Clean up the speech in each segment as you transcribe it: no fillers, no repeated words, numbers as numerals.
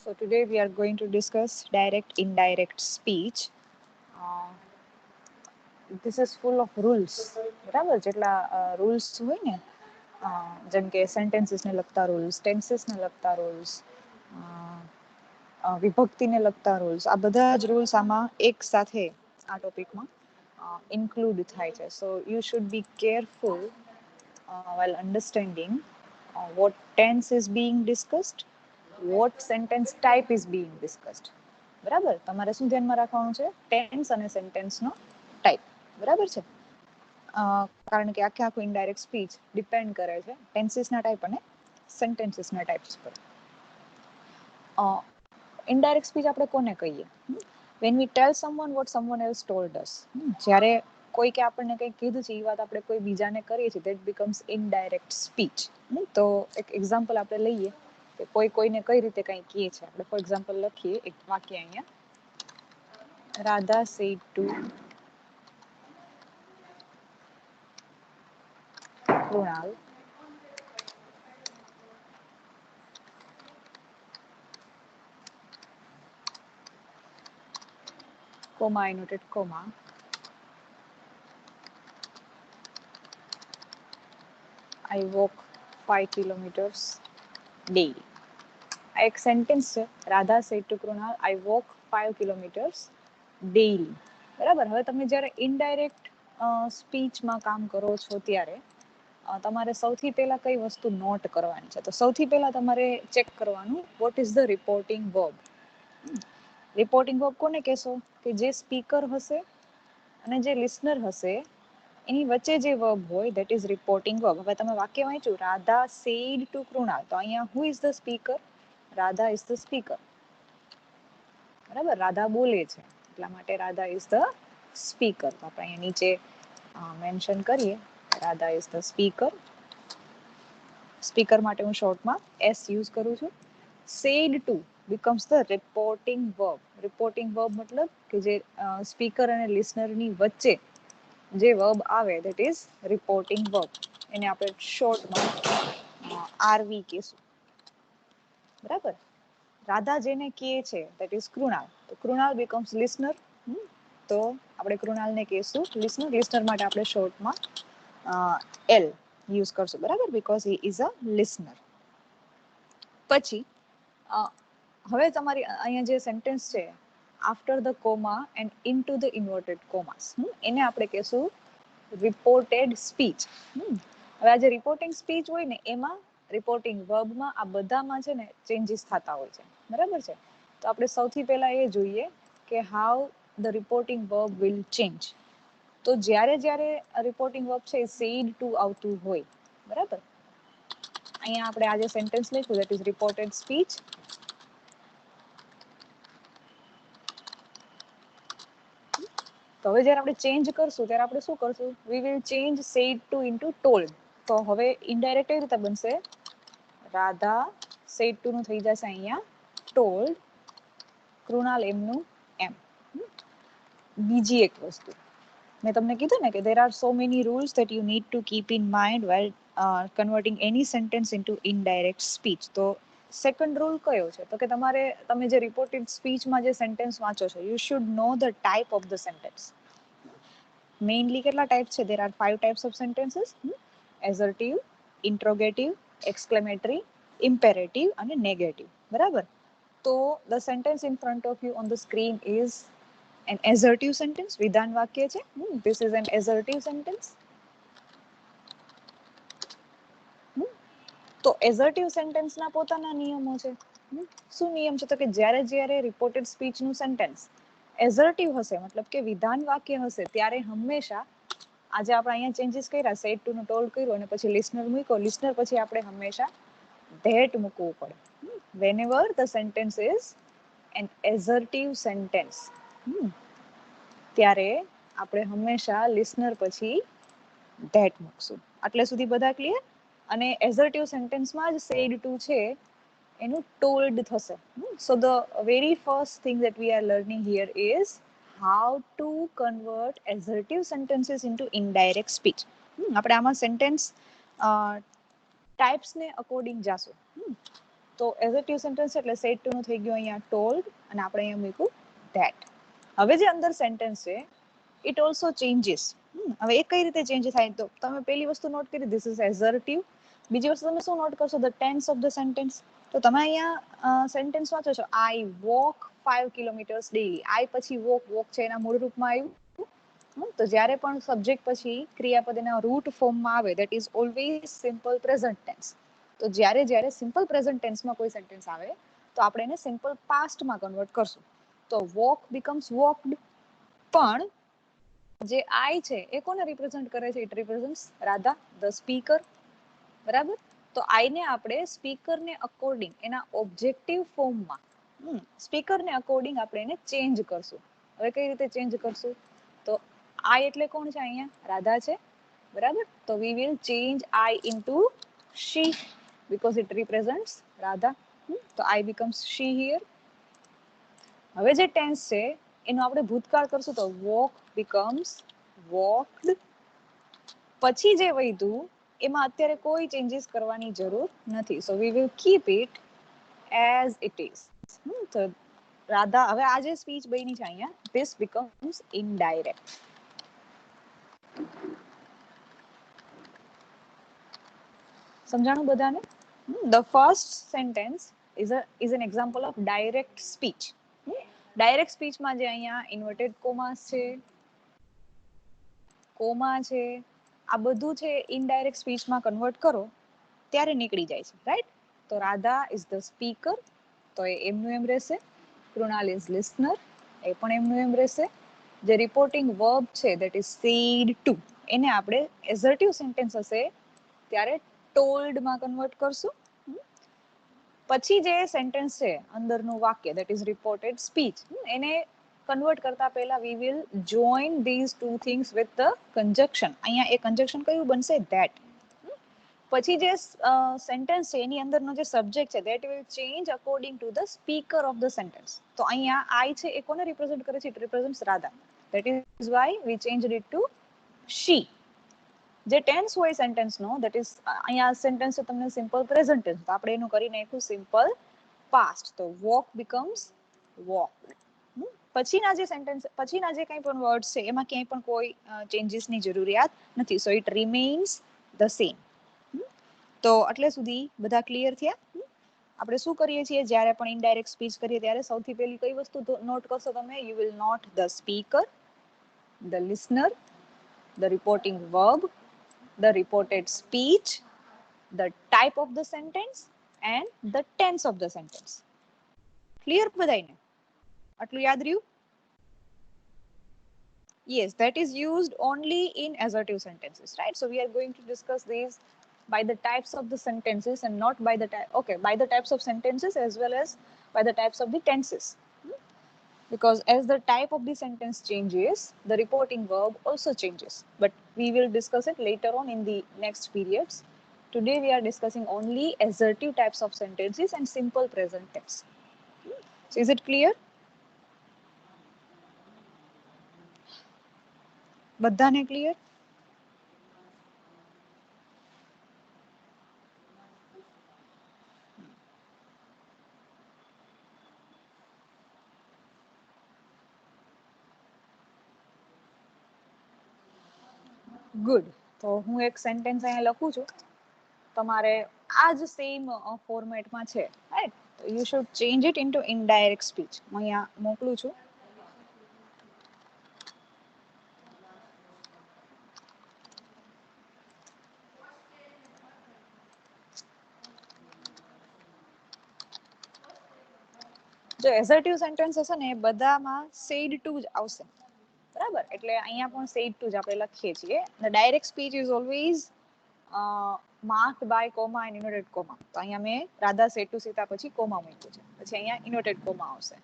So today we are going to discuss direct indirect speech. Uh, this is full of rules. બરાબર જેટલા rules હોય ને જેમ કે સેન્ટેન્સીસને લગતા રૂલ્સ, ટેન્સીસને લગતા રૂલ્સ, વિભક્તિને લગતા રૂલ્સ, આ બધા જ રૂલ્સ આમાં એક સાથે આ ટોપિકમાં ઇન્ક્લુડ થાય છે. So you should be careful while understanding what tense is being discussed, what sentence type is being discussed. બરાબર, તમારે શું ધ્યાનમાં રાખવાનું છે? ટેન્સ અને સેન્ટેન્સનો ટાઈપ. બરાબર છે, કારણ કે આખે આખું ઇનડાયરેક્ટ સ્પીચ ડિપેન્ડ કરે છે ટેન્સીસના ટાઈપ અને સેન્ટેન્સીસના ટાઈપ્સ પર. ઇનડાયરેક્ટ સ્પીચ આપણે કોને કહીએ? When we tell someone what someone else told us. જ્યારે કોઈકે આપણને કંઈક કીધું છે એ વાત આપણે કોઈ બીજાને કરીએ છીએ, ધેટ બીકમ્સ ઇનડાયરેક્ટ સ્પીચ. તો એક એક્ઝામ્પલ આપણે લઈએ કે કોઈ કોઈને કઈ રીતે કંઈ કહે છે. આપણે ફોર એક્ઝામ્પલ લખીએ એક વાક્ય અહીંયા. Radha said to Krunal, comma, I noted comma, I walk 5 kilometers daily. આ એક સેન્ટેન્સ છે. Radha said to Krunal, I walk 5 kilometres daily. બરાબર. હવે તમે જ્યારે ઇનડાયરેક્ટ સ્પીચમાં કામ કરો છો ત્યારે તમારે સૌથી પહેલા કઈ વસ્તુ નોટ કરવાની છે? તો સૌથી પહેલા તમારે ચેક કરવાનું what is the reporting verb. Reporting verb કોને કહેશો? કે જે સ્પીકર હશે અને જે લિસનર હશે એની વચ્ચે જે વર્બ હોય ધેટ ઇઝ રિપોર્ટિંગ વર્બ. હવે તમે વાક્ય વાંચ્યું રાધા સેડ ટુ કૃણાલ, તો અહીંયા who is the speaker? Radha is the speaker. બરાબર, રાધા બોલે છે એટલા માટે રાધા ઇઝ ધ સ્પીકર. તો આપણે અહીંયા નીચે મેન્શન કરીએ Radha is the speaker. Speaker માટે હું શોર્ટમાં એસ યુઝ કરું છું. Said to becomes the reporting verb. reporting verb મતલબ કે જે સ્પીકર અને લિસનરની વચ્ચે જે વર્બ આવે ધેટ ઇઝ રિપોર્ટિંગ વર્બ. એને આપણે શોર્ટમાં આરવી કહેશું. બરાબર. રાધા જેને કહે છે ધેટ ઇઝ કૃણાલ. તો કૃણાલ બીકમ્સ લિસનર. તો આપણે કૃણાલને કહેશું લિસનર. લિસનર માટે આપણે શોર્ટમાં એલ યુઝ કરશું. બરાબર, because he is a listener. પછી હવે તમારી અહીંયા જે સેન્ટેન્સ છે after the comma and into the inverted commas, એને આપણે કહેશું રિપોર્ટેડ સ્પીચ. હવે આ જે રિપોર્ટિંગ સ્પીચ હોય ને એમાં રિપોર્ટિંગ વર્બમાં આ બધામાં છે ને ચેન્જીસ થતા હોય છે. બરાબર છે. તો આપણે સૌથી પહેલા એ જોઈએ કે how the reporting verb will change. તો જ્યારે જ્યારે રિપોર્ટિંગ વર્બ છે એ સેડ ટુ આવતું હોય. બરાબર, અહીંયા આપણે આજે સેન્ટેન્સ લખ્યું ધેટ ઇઝ રિપોર્ટેડ સ્પીચ. તો હવે જ્યારે આપણે ચેન્જ કરશું ત્યારે આપણે શું કરશું? વી will change said to into told. તો હવે ઇનડાયરેક્ટ એવી રીતે બનશે રાધા સેડ ટુ નું થઈ જશે અહીંયા ટોલ્ડ, કૃણાલ એમનું એમ. બીજી એક વસ્તુ મેં તમને કીધું ને કે there are so many rules that you need to keep in mind while converting any sentence into indirect speech. તો સેકન્ડ રૂલ કયો છે? તો કે તમે જે રિપોર્ટેડ સ્પીચમાં જે સેન્ટેન્સ વાંચો છો you should no the type of the sentence. Mainly કેટલા ટાઈપ છે? there are 5 types of sentences: assertive, interrogative, exclamatory, imperative અને negative. બરાબર. તો the sentence in front of you on the screen is an assertive sentence. વિધાન વાક્ય છે. This is an assertive sentence. તો assertive sentence ના પોતાના નિયમો છે. શું નિયમ છે? તો કે જ્યારે જ્યારે રિપોર્ટેડ સ્પીચનું સેન્ટેન્સ assertive હશે મતલબ કે વિધાન વાક્ય હશે ત્યારે હંમેશા આજે આપણે અહીંયા ચેન્જીસ કર્યા, સેડ ટુ નું ટોલ્ડ કર્યું અને પછી લિસનર મૂક્યો. લિસનર પછી આપણે હંમેશા ધેટ મૂકવું પડે. whenever the sentence is an assertive sentence, ત્યારે આપણે હંમેશા લિસનર પછી ધેટ મૂકશું. આટલે સુધી બધા ક્લિયર? અને એઝર્ટિવ સેન્ટેન્સમાં જ સેડ ટુ છે એનું ટોલ્ડ થશે. So the very first thing that we are learning here is how to convert assertive sentences into indirect speech. આપણે આમાં સેન્ટેન્સ ટાઈપ્સને અકોર્ડિંગ જાશું. તો એઝર્ટિવ સેન્ટેન્સ એટલે સેડ ટુ નું થઈ ગયું અહીંયા ટોલ્ડ અને આપણે અહીંયા મૂક્યું ધેટ. હવે જે અંદર સેન્ટેન્સ છે ઇટ ઓલ્સો ચેન્જીસ. હવે એ કઈ રીતે ચેન્જ થાય તો તમે પહેલી વસ્તુ નોટ કરી ધીસ ઇઝ એઝર્ટિવ. બીજી વસ્તુ તમે શું નોટ કરશો the tense of the sentence. તો તમે અહીંયા સેન્ટેન્સ વાંચો છો I walk 5 kilometres daily. I પછી વોક છે એના મૂળ રૂપમાં આવ્યું. તો જ્યારે પણ સબ્જેક્ટ પછી ક્રિયાપદ એના રૂટ ફોર્મમાં આવે that is always simple present tense. તો જ્યારે સિમ્પલ પ્રેઝન્ટ ટેન્સમાં કોઈ સેન્ટેન્સ આવે તો આપણે એને સિમ્પલ પાસ્ટમાં કન્વર્ટ કરશું. તો વોક બીકમ્સ વોકડ. પણ જે આઈ છે એ કોને રિપ્રેઝન્ટ કરે છે? It represents Radha the speaker. બરાબર. તો આઈને આપણે સ્પીકરને અકોર્ડિંગ એના ઓબ્જેક્ટિવ ફોર્મમાં સ્પીકરને અકોર્ડિંગ આપણે એને ચેન્જ કરશું. હવે કઈ રીતે ચેન્જ કરશું? તો આઈ એટલે કોણ છે? અહીંયા રાધા છે. બરાબર. તો we will change I into she because it represents Radha. તો I becomes she here. હવે જે ટેન્સ છે એનો આપણે ભૂતકાળ કરશું તો walk becomes walked. પછી જે વધ્યું એમાં અત્યારે કોઈ ચેન્જીસ કરવાની જરૂર નથી. સો we will keep it as it is. તો રાધા હવે આ જે સ્પીચ બની છે અહીંયા this becomes indirect. સમજાણું બધાને? The first sentence is an example of direct speech. Direct સ્પીચમાં જે અહીંયા ઇન્વર્ટેડ કોમાસ છે, કોમા છે, આ બધું છે ઇનડાયરેક્ટ સ્પીચમાં કન્વર્ટ કરો ત્યારે નીકળી જાય છે, રાઈટ? તો રાધા ઇઝ ધ સ્પીકર, તો એ એમનું એમ રહેશે. કૃણાલ ઇઝ લિસનર, એ પણ એમનું એમ રહેશે. જે રિપોર્ટિંગ વર્બ છે દેટ ઇઝ સેડ ટુ, એને આપણે એઝર્ટિવ સેન્ટેન્સ હશે ત્યારે ટોલ્ડમાં કન્વર્ટ કરશું. પછી જે સેન્ટેન્સ છે અંદરનું વાક્ય દેટ ઇઝ રિપોર્ટેડ સ્પીચ, એને કન્વર્ટ કરતા પહેલા we will join these two things with the conjunction. અહીંયા એ કન્જક્શન કયું બનશે? ધેટ. પછી જે સેન્ટેન્સ છે એની અંદરનો જે સબ્જેક્ટ છે that will change according to the speaker of the sentence. તો અહીંયા આઈ છે એ કોને રિપ્રેઝન્ટ કરે છે? It represents Radha. That is why we changed it to she. જે ટેન્સ હોય સેન્ટેન્સનો દેટ ઇઝ અહીંયા સેન્ટેન્સ છે તમને સિમ્પલ પ્રેઝન્ટ ટેન્સ, તો આપણે એનું કરી નાખ્યું સિમ્પલ પાસ્ટ. તો વોક બીકમ્સ વોકડ. પછીના જે સેન્ટેન્સ પછીના જે કંઈ પણ વર્ડ્સ છે એમાં ક્યાંય પણ કોઈ ચેન્જીસની જરૂરિયાત નથી. So it remains the same. તો એટલે સુધી બધા ક્લિયર થયા? આપણે શું કરીએ છીએ જ્યારે પણ ઇનડાયરેક્ટ સ્પીચ કરીએ ત્યારે સૌથી પહેલી કઈ વસ્તુ નોટ કરશો તમે? You will note the speaker, the listener, the reporting verb, the reported speech, the type of the sentence and the tense of the sentence. Clear બધાઈને? આટલું યાદ રહ્યું? Yes, that is used only in assertive sentences, right? So we are going to discuss these by the types of the sentences and not by the by the types of sentences as well as by the types of the tenses. Because as the type of the sentence changes, the reporting verb also changes. But we will discuss it later on in the next periods. Today we are discussing only assertive types of sentences and simple present tense. So is it clear? બધાને clear? Good. તો હું એક sentence અહીંયા લખું છું, તમારે આ જ સેમ ફોર્મેટમાં છે, રાઈટ? તો you should change it into indirect speech. હું અહીંયા મોકલું છું. જો એઝર્ટિવ સેન્ટેન્સ હશે ને એ બધામાં સેડ ટુ જ આવશે, બરાબર? એટલે અહીંયા પણ સેડ ટુ જ આપણે લખીએ છીએ. The direct speech is always marked by comma and inverted comma. તો અહીંયા મેં રાધા સેડ ટુ સીતા પછી કોમા મૂક્યું છે, પછી અહીંયા ઇન્વર્ટેડ કોમા આવશે.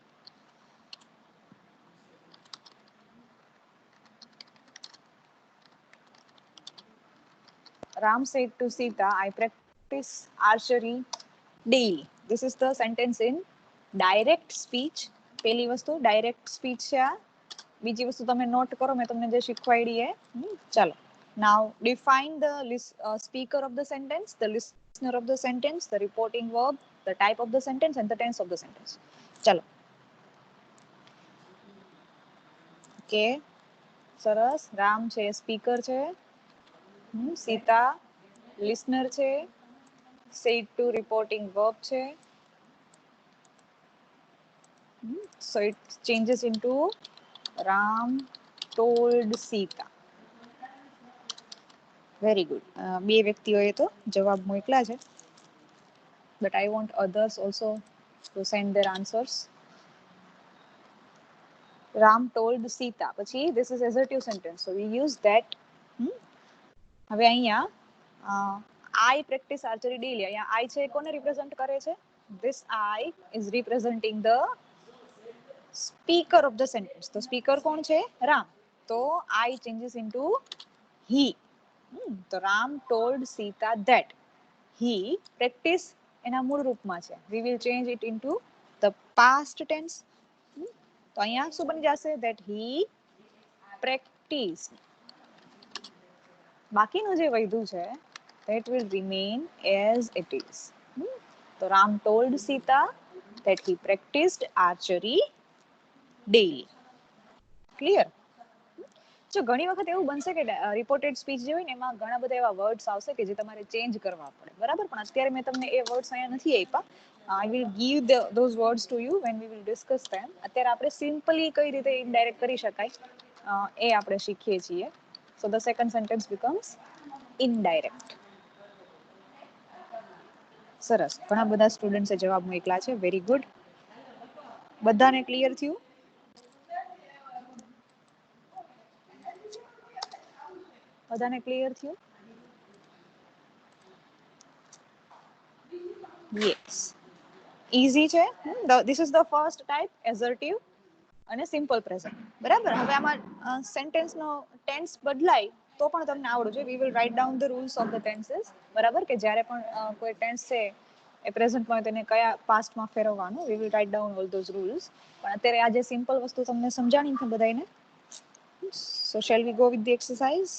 Ram said to Sita, I practice archery daily. This is the sentence in direct speech. પહેલી વસ્તુ ડાયરેક્ટ સ્પીચ છે આ. બીજી વસ્તુ તમે નોટ કરો, મેં તમને જે શીખવાડી એ. ચાલો, Now define the speaker of the sentence, the listener of the sentence, the reporting verb, the type of the sentence and the tense of the sentence. ચલો કે સરસ. રામ છે સ્પીકર છે, સીતા લિસનર છે, said to reporting verb છે. So it changes into Ram told Sita. Very good. બે વ્યક્તિઓએ તો જવાબ મોકલા છે, but I want others also to send their answers. Ram told Sita. પછી this is assertive sentence, so we use that. હવે અહીંયા I practice archery daily. અહીંયા I છે કોને રિપ્રેઝન્ટ કરે છે? This I is representing the speaker of the sentence. તો speaker કોણ છે? રામ. તો I changes into he. તો Ram told Sita that he practice એના મૂળ રૂપમાં છે. We will change it into the past tense. તો અહીંયા શું બની જશે? That he practiced. બાકીનું જે વધ્યું છે that will remain as it is. તો Ram told Sita that he practiced archery daily. Clear? જો ઘણી વખત એવું બનશે કે રિપોર્ટેડ સ્પીચ જે હોય ને એમાં ઘણા બધા એવા વર્ડ્સ આવશે કે જે તમારે ચેન્જ કરવા પડે, બરાબર? પણ અત્યારે મેં તમને એ વર્ડ્સ અહીંયા નથી આપ્યા. I will give those words to you when we will discuss them. અત્યારે આપણે સિમ્પલી કઈ રીતે ઇનડાયરેક્ટ કરી શકાય એ આપણે શીખીએ છીએ. So the second sentence becomes indirect. સરસ. ઘણા બધા સ્ટુડન્ટ્સે જવાબ મોકલા છે. Very good. બધાને ક્લિયર થયું? બધાને ક્લિયર થયું? યસ. ઈઝી છે. This is the first type, assertive અને સિમ્પલ પ્રેઝન્ટ. બરાબર? હવે આમાં સેન્ટેન્સનો ટેન્સ બદલાય તો પણ તમને આવડવું જોઈએ. We will write down the rules of the tenses. બરાબર? કે જ્યારે પણ કોઈ ટેન્સ છે એ પ્રેઝન્ટમાં હોય તેને કયા પાસ્ટમાં ફેરવવાનું. We will write down all those rules. પણ અત્યારે આ જે સિમ્પલ વસ્તુ તમને સમજાણી છે બધાને. So shall we go with the exercise?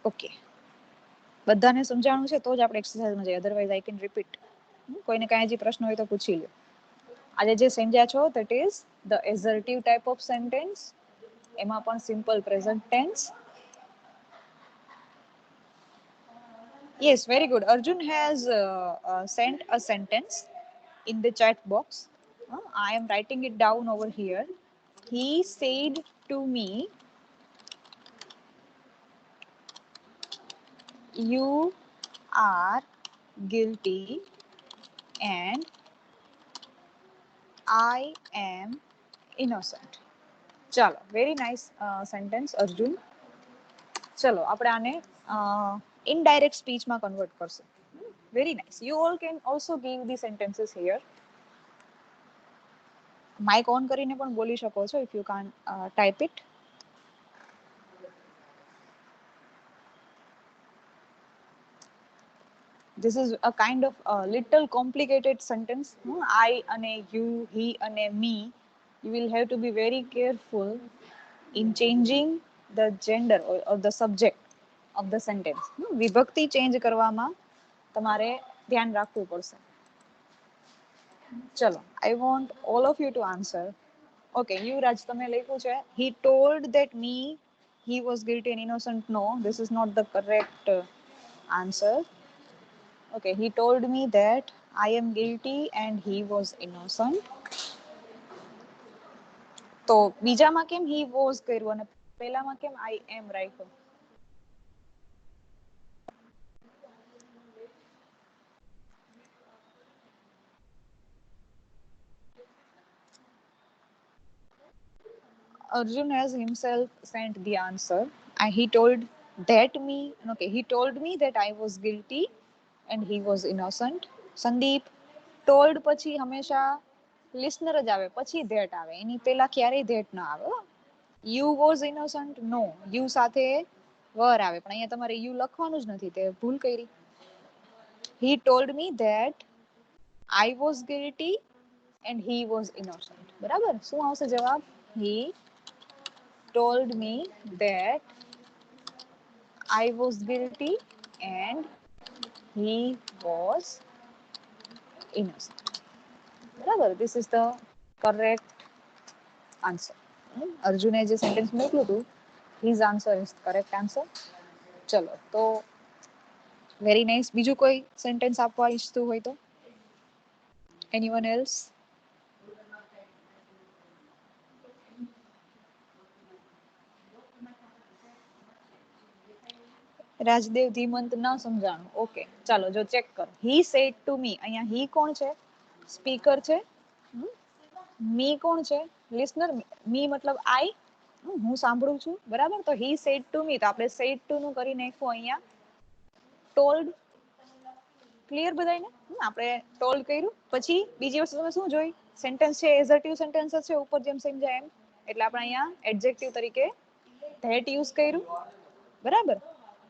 Okay. બધાને સમજાણું છે તો જ આપણે એક્સરસાઇઝમાં જઈએ. Otherwise I can repeat. કોઈને કાંઈ હજી પ્રશ્ન હોય તો પૂછી લો. આજે જે સમજ્યા છો that is the assertive type of sentence. એમાં પણ simple present tense. Yes, very good. Arjun has sent a sentence in the chat box. I am writing it down over here. He said to me, you are guilty and I am innocent. ચાલો, very nice sentence, Arjun. ચલો આપણે આને indirect speech માં convert કરશું. Very nice. You all can also give the sentences here. Mic on કરીને પણ બોલી શકો છો if you can't type it. This is a kind of little complicated sentence. I અને you, he અને me. You will have to be very careful in changing the gender or the subject of the sentence. વિભક્તિ change કરવામાં તમારે ધ્યાન રાખવું પડશે. ચલો, I want all of you to answer. Okay, યુવરાજ તમે લખ્યું છે he told that me he was guilty and innocent. No, this is not the correct answer. Okay, he told me that I am guilty and he was innocent. તો બીજામાં કેમ he was કર્યું અને પહેલામાં કેમ I am રાખ્યું? Arjun has himself sent the answer. And he told he told me that I was guilty and he was innocent. Sandeep, told પછી હંમેશા listener જ આવે, પછી that આવે. એની પહેલા ક્યારેય that ના આવે. You was innocent, no. You સાથે were આવે. પણ અહીંયા તમારે you લખવાનું જ નથી, તે ભૂલ કરી. He told me that I was guilty and he was innocent. બરાબર. શું આવશે જવાબ? He told me that I was guilty and he was innocent. બરાબર. This is the correct answer. અર્જુને જે સેન્ટેન્સ મોકલ્યું હતું, his answer is correct answer. ચલો તો વેરી નાઇસ. બીજું કોઈ સેન્ટેન્સ આપવા ઈચ્છતું હોય તો? Anyone else? રાજદેવ ધીમંત ન સમજાણું. ઓકે, ચાલો જો ચેક કરો. He said to me. અહીંયા હી કોણ છે? સ્પીકર છે. મી કોણ છે? લિસનર. મી મતલબ આઈ, હું સાંભળું છું. બરાબર. તો હી સેડ ટુ મી, તો આપણે સેડ ટુ નું કરી નાખવું અહીંયા ટોલ્ડ. ક્લિયર બધાને? આપણે ટોલ્ડ કર્યું. પછી બીજી વસ્તુ તમે શું જોઈ? સેન્ટેન્સ છે એઝર્ટિવ સેન્ટેન્સ છે, ઉપર જેમ સમજાય એમ. એટલે આપણે અહીંયા એડજેક્ટિવ તરીકે ધેટ યુઝ કર્યું. બરાબર.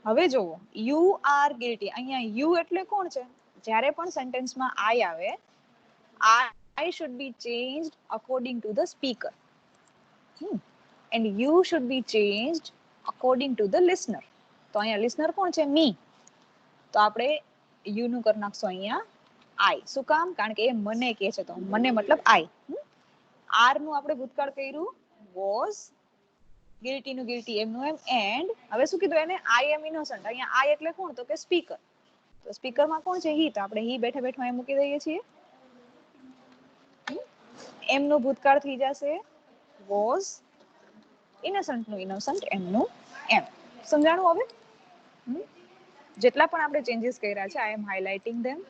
હવે જોવો, યુ આર ગિલ્ટી. અહીંયા યુ એટલે કોણ છે? જ્યારે પણ સેન્ટેન્સમાં આઈ આવે, I should be changed according to the speaker. And you should be changed according to the listener. તો અહીંયા listener કોણ છે? મી. તો આપણે યુ નું કરી નાખશું અહીંયા આઈ. શું કામ? કારણ કે એ મને કહે છે, તો મને મતલબ આઈ. આર નું આપણે ભૂતકાળ કર્યું વોઝ, ગિલ્ટી નું ગિલ્ટી એમનું એમ, એન્ડ હવે શું કીધું એને? આઈ એમ ઇનોસન્ટ. અહીંયા આઈ એટલે કોણ? તો કે સ્પીકર. તો સ્પીકરમાં કોણ છે? હી. તો આપણે હી બેઠા બેઠા અહીં મૂકી દઈએ છીએ. એમનું ભૂતકાળ થઈ જશે વોઝ, ઇનોસન્ટ નું ઇનોસન્ટ, એમનું એમ. સમજાણું હવે? જેટલા પણ આપણે ચેન્જીસ કર્યા છે, આઈ એમ હાઇલાઇટિંગ ધેમ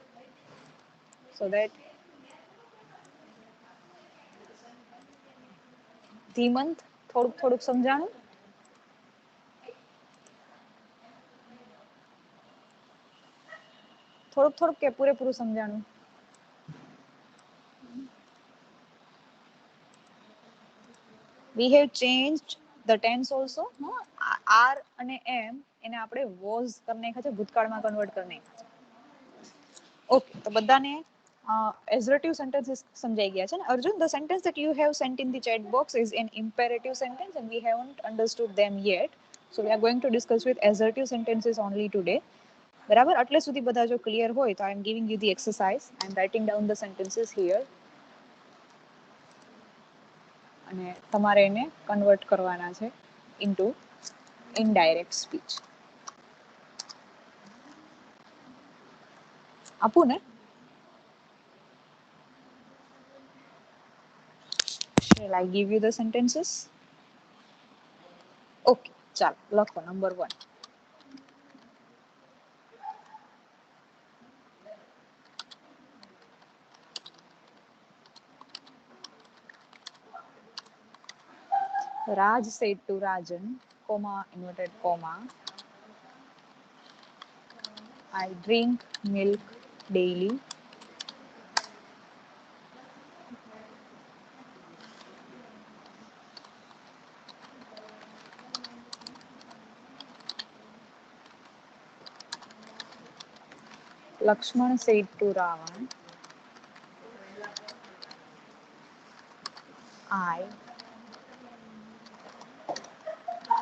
સો ધેટ. ધીમંત થોડુંક થોડુંક સમજાણું? થોડુંક થોડુંક કે પૂરેપૂરું સમજાણું? We have changed the tense also. R અને M એને આપણે was કરી નાખ્યા છે, ભૂતકાળમાં કન્વર્ટ કરી નાખ્યા છે. ઓકે, તો બધાને assertive sentences સમજાઈ ગયા છે ને? Arjun, the sentence that you have sent in the chat box is an imperative sentence and we haven't understood them yet. So we are going to discuss with assertive sentences only today. બરાબર. એટલે સુધી બધા જો clear હોય તો I am giving you the exercise. I am writing down the sentences here. અને તમારે એને કન્વર્ટ કરવાના છે ઇન્ટુ ઇનડાયરેક્ટ સ્પીચ. આપું ને? Shall I give you the sentences? Okay, ચાલો લખો. Number 1. Raj said to Rajan, comma, inverted comma, I drink milk daily. Lakshman said to Ravan,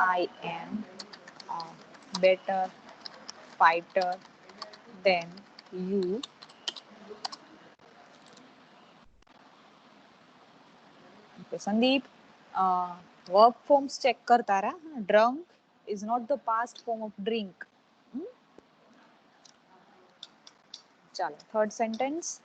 I am a better fighter than you. Okay, Sandeep, verb forms check करता रहा. Drunk is not the past form of drink. चलो, third sentence.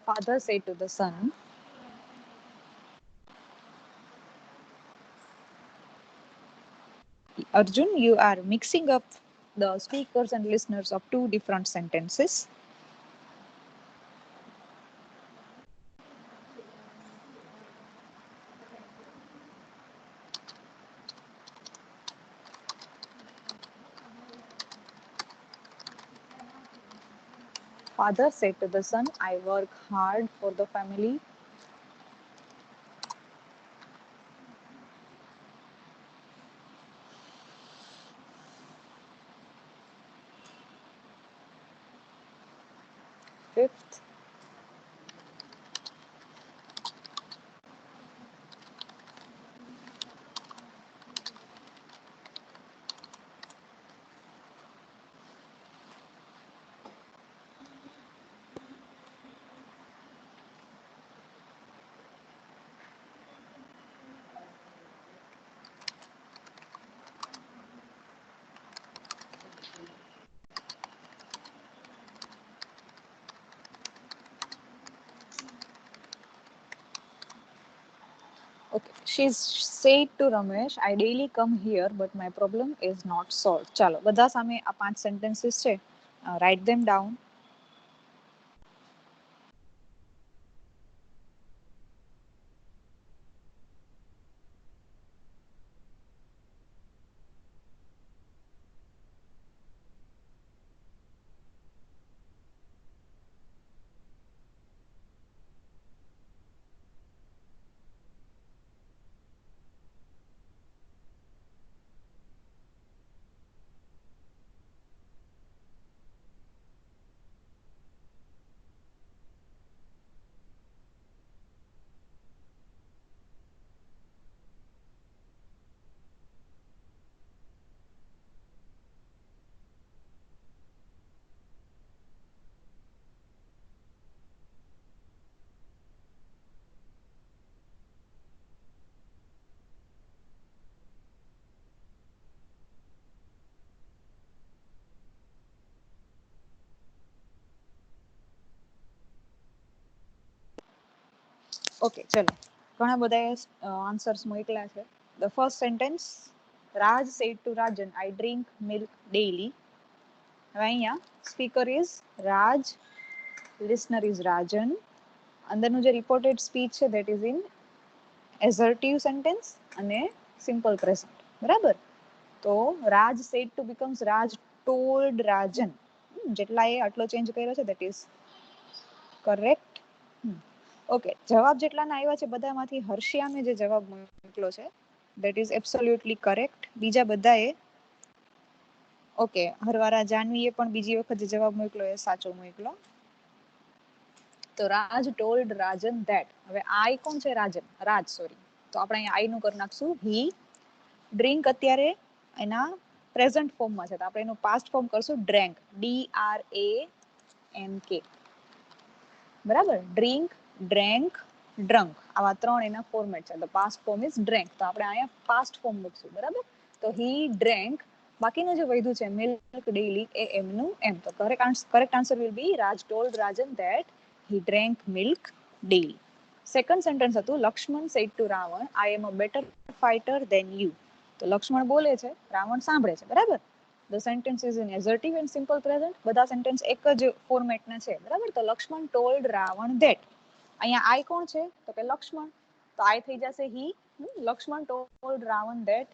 Father said to the son, Arjun, you are mixing up the speakers and listeners of two different sentences. Father said to the son, I work hard for the family. Fifth, okay. She said to Ramesh, I daily come here, but my problem is not solved. ચાલો બધા સામે આ 5 sentences છે. Write them down. Okay ચલો ઘણા બધા answers મોકલ્યા છે. The first sentence, Raj said to Rajan, I drink milk daily. હવે અહીંયા speaker is Raj, listener is Rajan. અંદરનું જે રિપોર્ટેડ સ્પીચ છે that is in assertive sentence અને સિમ્પલ પ્રેઝન્ટ. બરાબર. તો Raj said to becomes Raj told Rajan. જેટલા એ આટલો ચેન્જ કર્યો છે દેટ ઇઝ કરેક્ટ. ઓકે, જવાબ જેટલાના આવ્યા છે બધામાંથી હર્ષિયામે જે જવાબ મોકલો છે દેટ ઇઝ એબ્સોલ્યુટલી કરેક્ટ. બીજા બધાએ ઓકે, હરવારા જાનવીએ પણ બીજી વખત જે જવાબ મોકલો એ સાચો મોકલો. તો રાજ ટોલ્ડ રાજન ધેટ. હવે આઈ કોણ છે? રાજન, રાજ સોરી. તો આપણે અહીંયા આઈ નું કરી નાખશું હી. ડ્રિંક અત્યારે એના પ્રેઝન્ટ ફોર્મમાં છે તો આપણે એનું પાસ્ટ ફોર્મ કરશું ડ્રેન્ક, DRANK. બરાબર. ડ્રિંક, ડ્રેન્ક, ડ્રંક, આવા 3 એના ફોર્મેટ છે. The past form is drank. તો આપણે અહીંયા પાસ્ટ ફોર્મ મૂકશું. બરાબર. તો હી ડ્રેન્ક, બાકીનું જે વધ્યું છે મિલ્ક ડેઈલી એ એમનું એમ. તો correct answer will be Raj told Rajan that he drank milk daily. Second sentence હતું Lakshman said to Ravan, I am a better fighter than you. તો લક્ષ્મણ બોલે છે, રાવણ સાંભળે છે. બરાબર. The sentence is in assertive and simple present. બધા સેન્ટેન્સ એક જ ફોર્મેટના છે. બરાબર. તો લક્ષ્મણ ટોલ્ડ રાવણ ધેટ. અહીંયા આઈ કોણ છે? તો કે લક્ષ્મણ. તો આઈ થઈ જશે he. Lakshman told Ravan that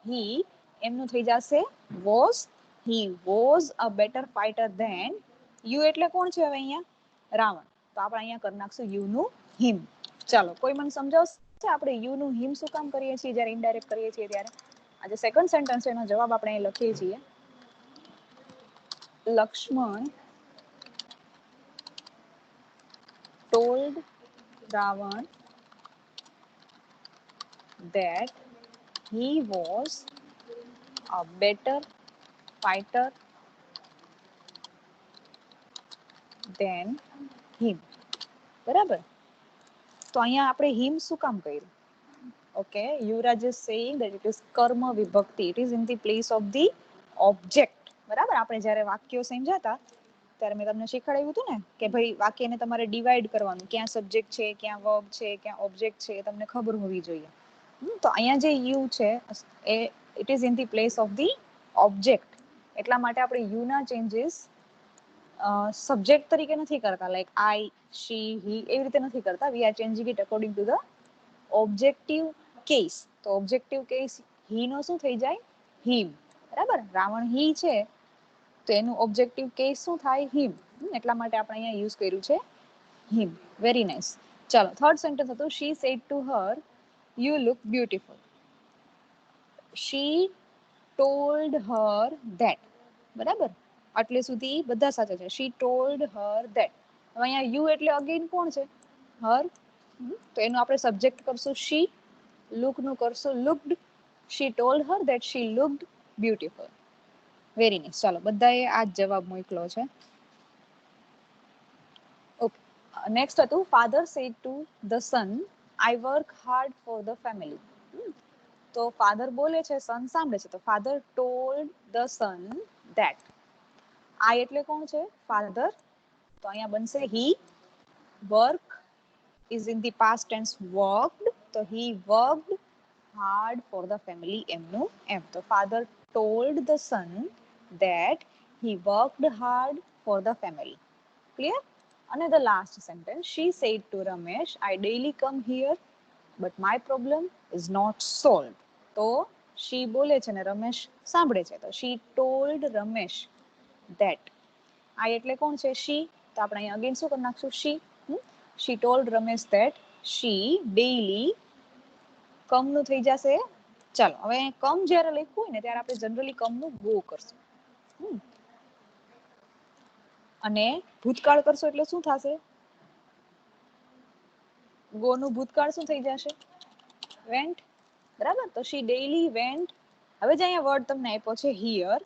he, એમનું થઈ જશે was. He was a better fighter than you. એટલે કોણ છે હવે અહીંયા? રાવણ. તો આપણે અહીંયા કરી નાખશું યુ નું હિમ. ચાલો, કોઈ મને સમજાવશે આપણે યુ નું હિમ શું કામ કરીએ છીએ જ્યારે ઇનડાયરેક્ટ કરીએ છીએ ત્યારે? આજે સેકન્ડ સેન્ટેન્સ એનો જવાબ આપણે અહીં લખીએ છીએ. Lakshman told Ravan that he was a better fighter than him. બરાબર. તો અહીંયા આપણે હિમ શું કામ કર્યું? Okay, Yuvraj is saying that it is કર્મ વિભક્તિ. It is in the place of the object. બરાબર. આપણે જ્યારે વાક્યો સમજાતા ત્યારે મેં તમને શીખવાડ્યું હતું ને કે ભાઈ વાક્યને તમારે ડિવાઈડ કરવાનું, ક્યાં સબ્જેક્ટ છે, ક્યાં વર્બ છે, ક્યાં ઓબ્જેક્ટ છે, એ તમને ખબર હોવી જોઈએ. તો અહીંયા જે યુ છે એ it is in the place of the object. એટલા માટે આપણે યુ ના ચેન્જીસ સબ્જેક્ટ તરીકે નથી કરતા, લાઈક આઈ, શી, હી એવી રીતે નથી કરતા. We are changing it according to the objective case. તો ઓબ્જેક્ટિવ કેસ હી નો શું થઈ જાય? હિમ. બરાબર. રાવણ હી છે તો એનું ઓબ્જેક્ટિવ કેસ શું થાય? હિમ. એટલા માટે આપણે અહીંયા યુઝ કર્યું છે him. Very nice. ચાલો થર્ડ સેન્ટેન્સ હતું she said to her you look beautiful. she told her that. બરાબર, આટલે સુધી બધા સાચા છે. she told her that. હવે અહીંયા you એટલે અગેન કોણ છે? her. તો એનું આપણે સબ્જેક્ટ કરશું she, look નું કરશું looked. she told her that she looked beautiful. Very nice. ચાલો બધાએ આ જ જવાબ મોકલો છે. ઓકે, નેક્સ્ટ હતું father said to the son I work hard for the family. તો ફાધર બોલે છે, સન સાંભળે છે. તો father told the son that. I એટલે કોણ છે? ફાધર. તો અહીંયા બનશે he. Work is in the past tense worked. તો he worked hard for the family. એમનું એમ. તો father told the son that he worked hard for the family. Clear? And the last sentence, she said to Ramesh, I daily come here but my problem is not solved. તો she બોલે છે ને રમેશ સાંભળે છે. તો she told Ramesh that. I એટલે કોણ છે? she. તો આપણે અહીંયા અગેન શું કરી નાખશું? she. she told Ramesh that she daily કમ નું થઈ જશે. ચાલો હવે કમ જ્યારે લખ્યું હોય ને ત્યારે આપણે જનરલી કમ નું ગો કરશું. અને ભૂતકાળ કરશો એટલે શું થશે? ગો નું ભૂતકાળ શું થઈ જશે? વેન્ટ. બરાબર. તો she daily went. હવે જે અહીંયા વર્ડ તમને આપ્યો છે હિયર,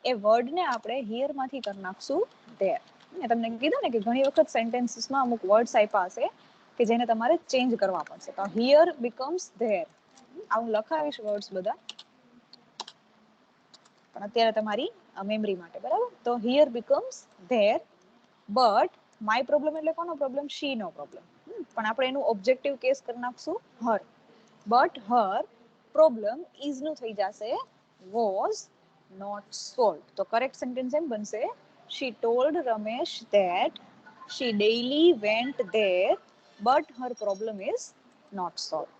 એ વર્ડ ને આપણે હિયર માંથી કરી નાખશું ધેર. મેં તમને કીધું ને કે ઘણી વખત સેન્ટેન્સીસમાં અમુક વર્ડ્સ આપ્યા હશે કે જેને તમારે ચેન્જ કરવા પડશે. તો હિયર બીકમ્સ ધેર. આ હું લખાવીશ વર્ડ્સ બધા, પણ અત્યારે તમારી મેમરી માટે. બરાબર. તો here becomes there but my problem એટલે કોનો પ્રોબ્લેમ? શી નો પ્રોબ્લેમ. પણ આપણે એનું ઓબ્જેક્ટિવ કેસ કરી નાખશું હર. બટ હર પ્રોબ્લેમ ઇઝ નું થઈ જશે વોઝ નોટ સોલ્વ. તો કરેક્ટ સેન્ટેન્સ એમ બનશે she told Ramesh that she daily went there but her problem is not solved.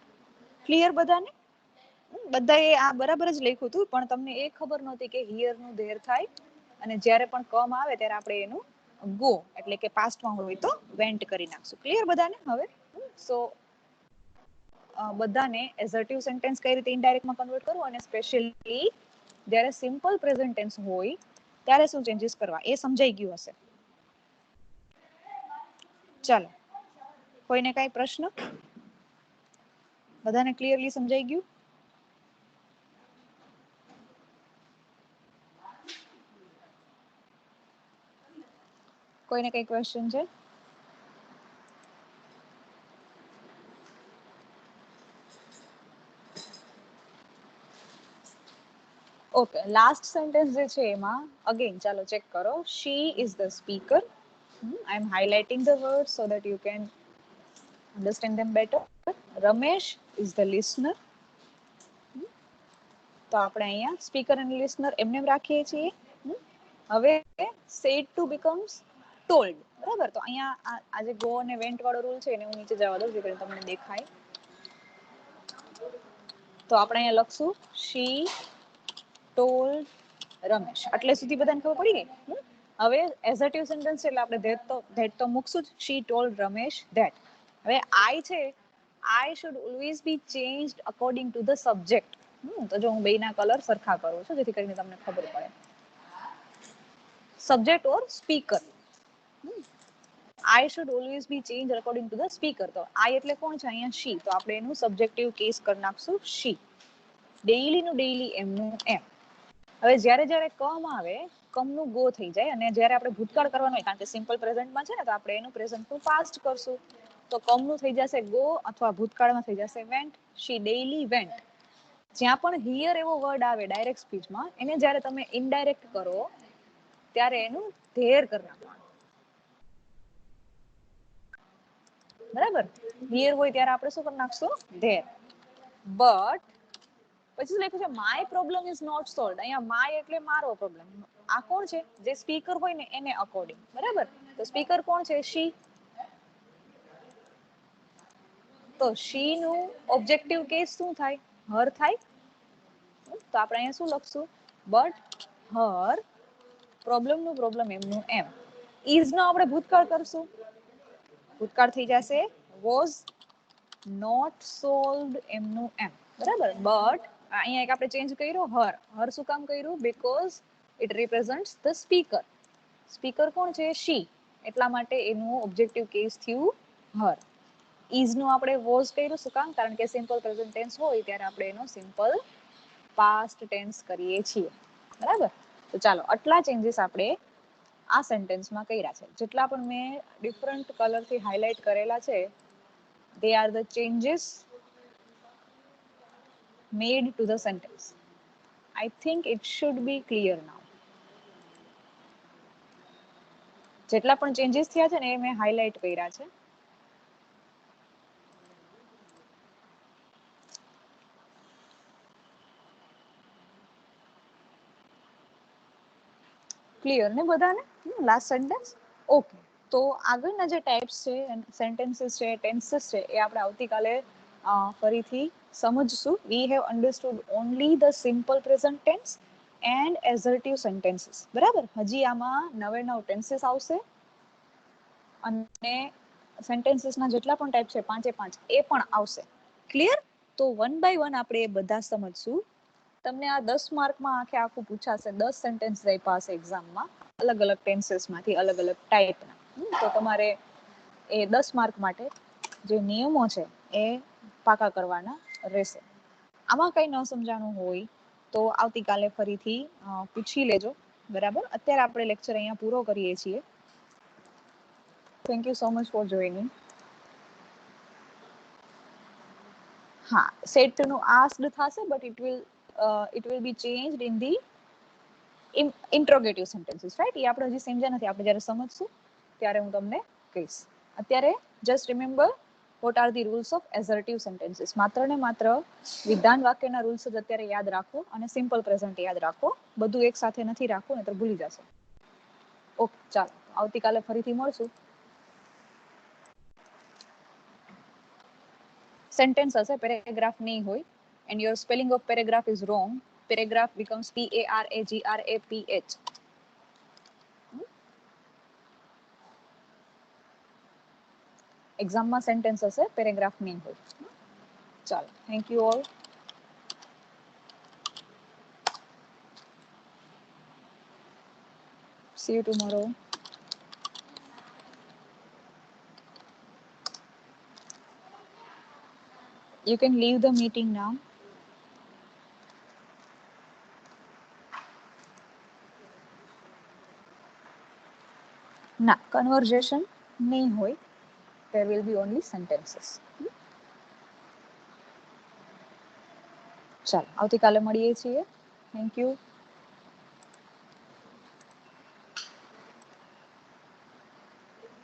Clear બધાને? બધાએ આ બરાબર જ લખ્યું હતું, પણ તમને એ ખબર નહોતી કે હિયર નું ધેર થાય અને જ્યારે પણ કમ આવે ત્યારે આપણે એનું ગો એટલે કે પાસ્ટમાં હોય તો વેન્ટ કરી નાખશું. ક્લિયર બધાને? હવે સો બધાને એસર્ટિવ સેન્ટેન્સ કઈ રીતે ઇનડાયરેક્ટમાં કન્વર્ટ કરવું અને સ્પેશિયલી જ્યારે સિમ્પલ પ્રેઝન્ટ ટેન્સ હોય ત્યારે શું ચેન્જીસ કરવા એ સમજાઈ ગયું હશે. ચાલો, કોઈને કઈ પ્રશ્ન? બધાને ક્લિયરલી સમજાઈ ગયું? કોઈને કઈ ક્વેશ્ચન છે? ઓકે, લાસ્ટ સેન્ટેન્સ જે છે એમાં અગેન ચાલો ચેક કરો. She is the speaker. I am highlighting the words so that you can understand them better. Ramesh is the listener. તો આપણે અહીંયા સ્પીકર અને લિસનર એમને રાખીએ છીએ. હવે said to becomes told. બરાબર. તો અહીંયા આ જે ગો અને વેન્ટ વાળો રૂલ છે એને હું નીચે જવા દઉં જેથી તમને દેખાય. તો આપણે અહીંયા લખશું she told Ramesh. એટલે સુધી બધાને ખબર પડી ગઈ? હવે એસર્ટિવ સેન્ટેન્સ એટલે આપણે ધેટ તો મૂકશું જ. she told Ramesh that. હવે I છે, I should always be changed according to the subject. તો જો હું બેયના કલર સરખા કરું છું જેથી કરીને તમને ખબર પડે. Subject or speaker. I should always be changed according to the speaker. તો I એટલે કોણ છે? અહીંયા she. તો આપણે એનું સબ્જેક્ટિવ કેસ કરી નાખશું she. ડેઈલી નું ડેઈલી એમનું એમ. હવે જ્યારે જ્યારે કમ આવે કમનું ગો થઈ જાય અને જ્યારે આપણે ભૂતકાળ કરવાનું હોય કારણ કે સિમ્પલ પ્રેઝન્ટમાં છે ને તો આપણે એનું પ્રેઝન્ટનું પાસ્ટ કરશું. તો કમનું થઈ જશે ગો અથવા ભૂતકાળમાં થઈ જશે વેન્ટ. શી ડેઈલી વેન્ટ. જ્યાં પણ હિયર એવો વર્ડ આવે ડાયરેક્ટ સ્પીચમાં એને જ્યારે તમે ઇનડાયરેક્ટ કરો ત્યારે એનું ધેર કરી નાખવાનું. બરાબર. હિયર હોય ત્યારે આપણે શું કરી નાખશું? ધેર. બટ પછી લખ્યું છે my problem is not solve. અહીંયા માય એટલે મારો પ્રોબ્લેમ. આ કોણ છે? જે સ્પીકર હોય ને એને અકોર્ડિંગ. બરાબર. તો સ્પીકર કોણ છે? શી. તો શી નું ઓબ્જેક્ટિવ કેસ શું થાય? હર થાય. તો આપણે અહીંયા શું લખશું? બટ હર પ્રોબ્લેમ નું પ્રોબ્લેમ એમનું એમ. ઇઝ નો આપણે ભૂતકાળ કરશું, ભૂતકાળ થઈ જશે વોઝ નોટ સોલ્ડ એમનું એમ, બરાબર. બટ અહીંયા એક આપણે ચેન્જ કર્યો હર. હર શું કામ કર્યું? Because it represents the speaker. Speaker કોણ છે? શી. એટલા માટે એનું ઓબ્જેક્ટિવ કેસ થયું હર. ઇઝ નું આપણે વોઝ કર્યું, શું કામ? કારણ કે સિમ્પલ પ્રેઝન્ટ ટેન્સ હોય ત્યારે આપણે એનો સિમ્પલ પાસ્ટ ટેન્સ કરીએ છીએ, બરાબર. તો ચાલો આટલા ચેન્જીસ આપણે આ સેન્ટેન્સમાં કર્યા છે. જેટલા પણ મેં ડિફરન્ટ કલરથી હાઇલાઇટ કરેલા છે, they are the changes made to the sentence. I think it should be clear now. જેટલા પણ ચેન્જીસ થયા છે ને એ મેં હાઇલાઇટ કર્યા છે. ક્લિયર ને બધાને? Last sentence okay. તો આગળના જે ટાઈપ્સ છે, સેન્ટેન્સીસ છે, ટેન્સીસ છે, એ આપણે આવતીકાલે ફરીથી સમજશું. We have understood only the simple present tense and assertive sentences, બરાબર. હજી આમાં નવે નવ ટેન્સીસ આવશે અને સેન્ટેન્સીસના જેટલા પણ ટાઈપ છે 5 એ પણ આવશે. ક્લિયર? તો વન બાય વન આપણે એ બધા સમજશું. તમને આ 10 માર્કમાં આખે આખું પૂછાશે. 10 સેન્ટેન્સ આપ્યા હશે એક્ઝામમાં, અલગ અલગ ટેન્સીસમાંથી, અલગ અલગ ટાઈપના. તો તમારે એ 10 માર્ક માટે જે નિયમો છે એ પાકા કરવાના રહેશે. આમાં કંઈ ન સમજાણું હોય તો આવતીકાલે ફરીથી પૂછી લેજો, બરાબર. અત્યારે આપણે લેક્ચર અહીંયા પૂરો કરીએ છીએ. Thank you so much for joining. હા, સેટ નું આસ્ક્ડ થશે, but it will be changed in the interrogative sentences, right? એ આપણે હજી સમજ્યા નથી. આપણે જ્યારે સમજશું ત્યારે હું તમને કહીશ. અત્યારે just remember what are the rules of assertive sentences. માત્ર ને માત્ર વિધાન વાક્યના રૂલ્સ જ અત્યારે યાદ રાખો અને સિમ્પલ પ્રેઝન્ટ યાદ રાખો. બધું એક સાથે નથી રાખવું, નહીતર ભૂલી જશો. ઓકે, ચાલો આવતીકાલે ફરીથી મળશું. સેન્ટેન્સ હશે, પેરેગ્રાફ નહીં હોય. And your spelling of paragraph is wrong. Paragraph becomes Paragraph. એક્ઝામમાં સેન્ટેન્સ હશે, પેરેગ્રાફ નહીં હોય. ચાલો, thank you all. See you tomorrow. You can leave the meeting now. ના, કન્વર્ઝેશન નહીં હોય. There will be only sentences. ચાલો આવતીકાલે મળીએ છીએ. Thank you.